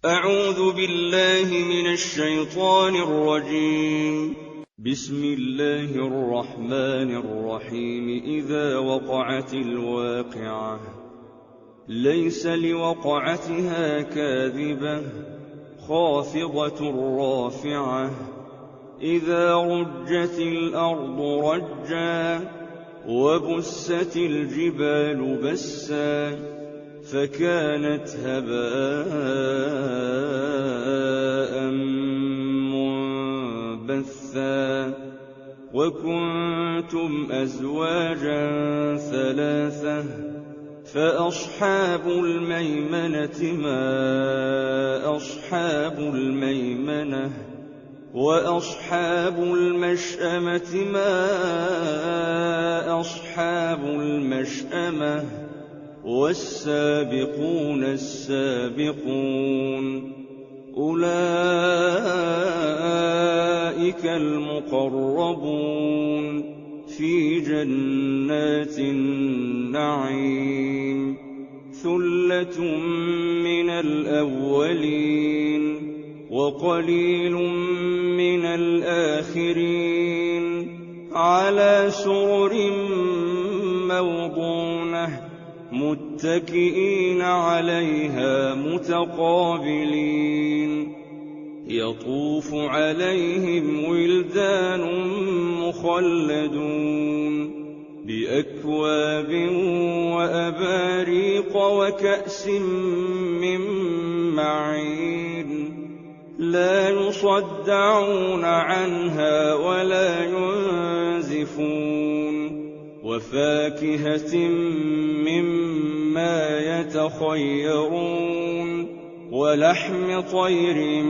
أعوذ بالله من الشيطان الرجيم. بسم الله الرحمن الرحيم. إذا وقعت الواقعة ليس لوقعتها كاذبة خافضة رافعة إذا رجت الأرض رجا وبست الجبال بسا فكانت هباء منبثا وكنتم أزواجا ثلاثة فأصحاب الميمنة ما أصحاب الميمنة وأصحاب المشأمة ما أصحاب المشأمة والسابقون السابقون أولئك المقربون في جنات النعيم ثلة من الأولين وقليل من الآخرين على سرر موضونة متكئين عليها متقابلين يطوف عليهم ولدان مخلدون بأكواب وأباريق وكأس من معين لا يصدعون عنها ولا ينزفون وفاكهة مما يتخيرون ولحم طير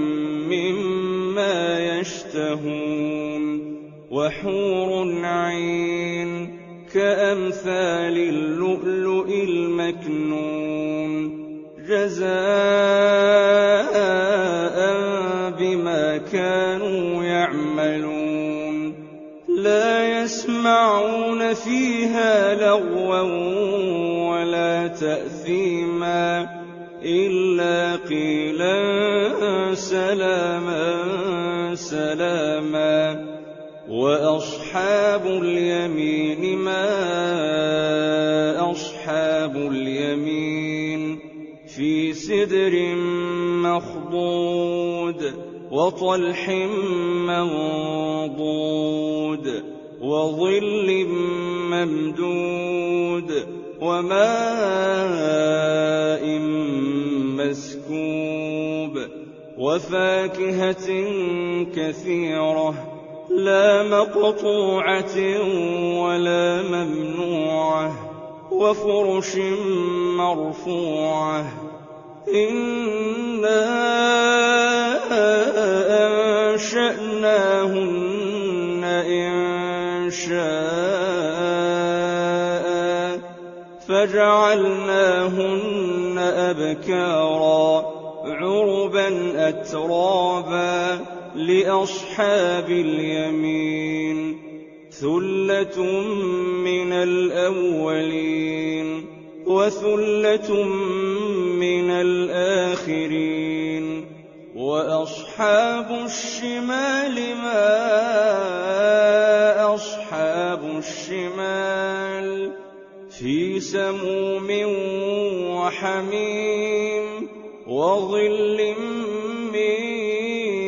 مما يشتهون وحور عين كأمثال اللؤلؤ المكنون جزاء بما كانوا يعملون لا يسمعون فيها لغوا ولا تأثيما إلا قيلا سلاما سلاما وأصحاب اليمين ما أصحاب اليمين في سدر مخضود وطلح منضود وظل ممدود وماء مسكوب وفاكهة كثيرة لا مقطوعة ولا ممنوعة وفرش مرفوعة إنا أنشأناهن إنشاء فجعلناهن أبكارا عربا أترابا لأصحاب اليمين ثلة من الأولين وثلة من الآخرين وأصحاب الشمال ما أصحاب الشمال في سموم وحميم وظل من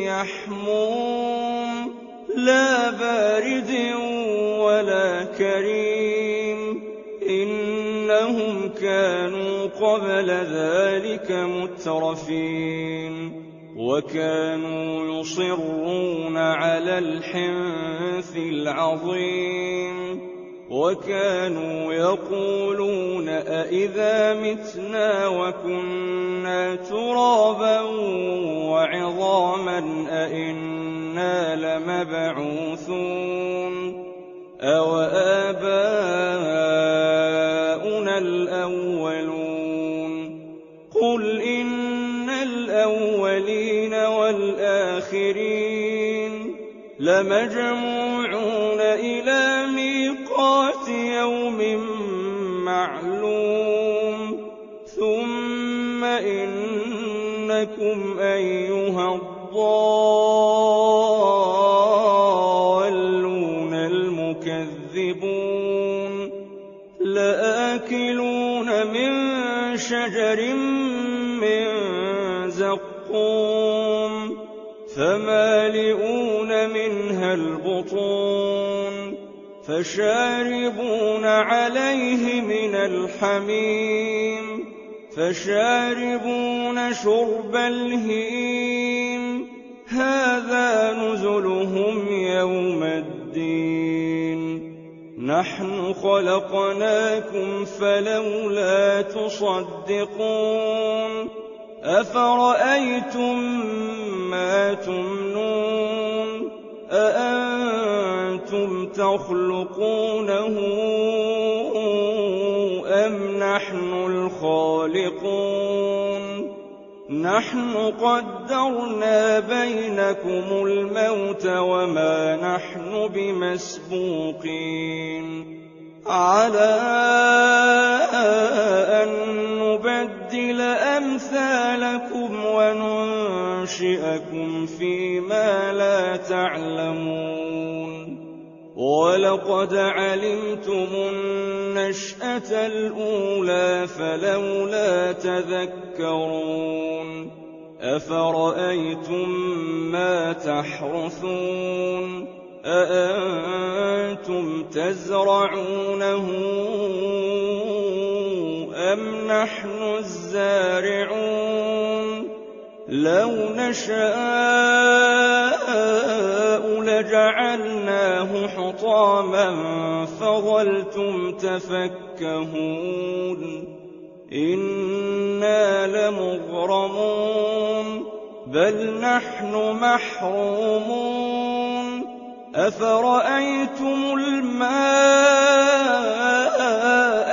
يحموم لا بارد ولا كريم إنهم كانوا قبل ذلك مترفين وكانوا يصرون على الحنث العظيم وكانوا يقولون أئذا متنا وكنا ترابا وعظاما أئنا لمبعوثون أوآباؤنا الأولون قل إن الأولين والآخرين لمجموعون إلى ميقات يوم معلوم ثم إن إنكم أيها الضالون المكذبون لآكلون من شجر من زقوم فمالئون منها البطون فشاربون عليه من الحميم فشاربون شرب الهيم هذا نزلهم يوم الدين نحن خلقناكم فلولا تصدقون أفرأيتم ما تمنون أأنتم تخلقونه أم نحن الخالقون نحن قدرنا بينكم الموت وما نحن بمسبوقين على أن نبدل أمثالكم وننشئكم فيما لا تعلمون ولقد علمتم النشأة الأولى فلولا تذكرون أفرأيتم ما تحرثون أأنتم تزرعونه أم نحن الزارعون لو نشاء لجعلناه حطاما فظلتم تفكهون إنا لمغرمون بل نحن محرومون أفرأيتم الماء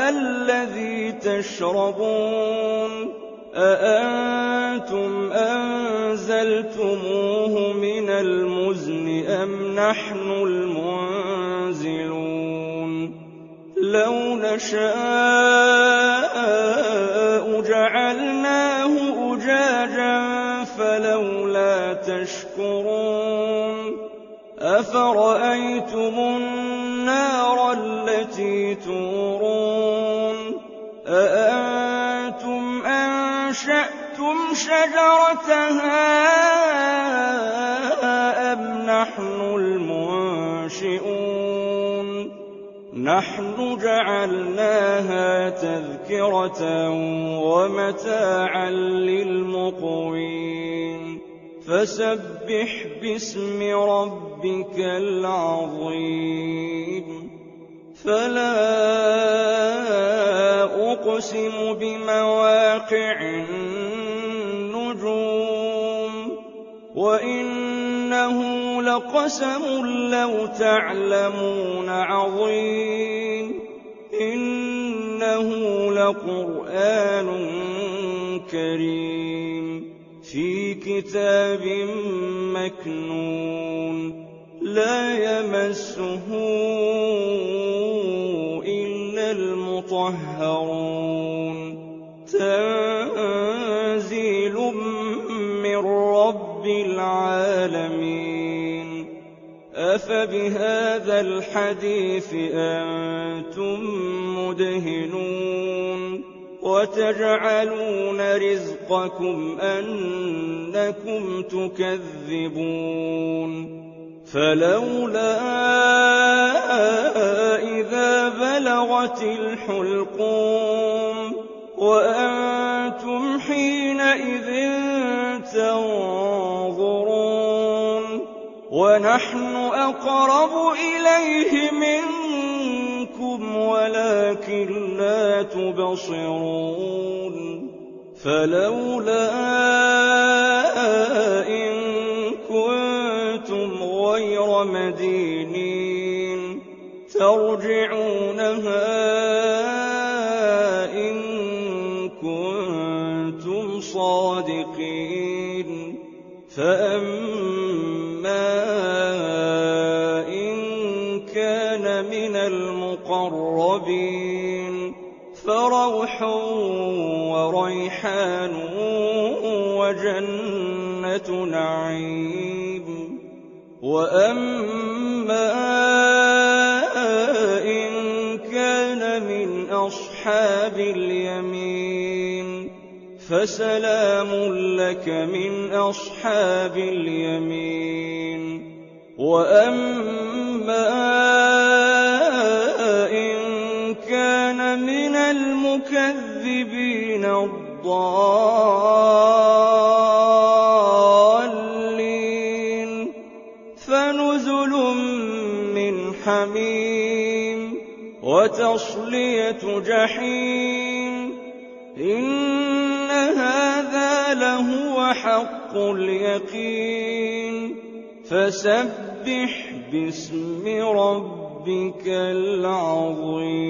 الذي تشربون أأنتم أنزلتموه من المزن أم نحن المنزلون لو نشاء جعلناه أجاجا فلولا تشكرون أفرأيتم النار التي تورون أأنتم أنشأتم شجرتها أم نحن المنشئون نحن جعلناها تذكرة ومتاعا للمقوين فسبح باسم ربك العظيم فلا أقسم بمواقع النجوم وإنه لقسم لو تعلمون عظيم إنه لقرآن كريم في كتاب مكنون لا يمسه إلا المطهرون تنزيل من رب العالمين أفبهذا الحديث أنتم مدهنون وتجعلون رزقكم أنكم تكذبون فلولا إذا بلغت الحلقوم وأنتم حينئذ تنظرون ونحن أقرب إليه منكم ولكن لا تبصرون فلولا إن كنتم غير مدينين ترجعونها إن كنتم صادقين فأما إن كان من المقربين فروح وريحان جنة نعيم. وأما إن كان من أصحاب اليمين فسلام لك من أصحاب اليمين. وأما إن كان من المكذبين الضالين فنزل من حميم وتصلية جحيم. إن هذا لهو حق اليقين. فسبح باسم ربك العظيم.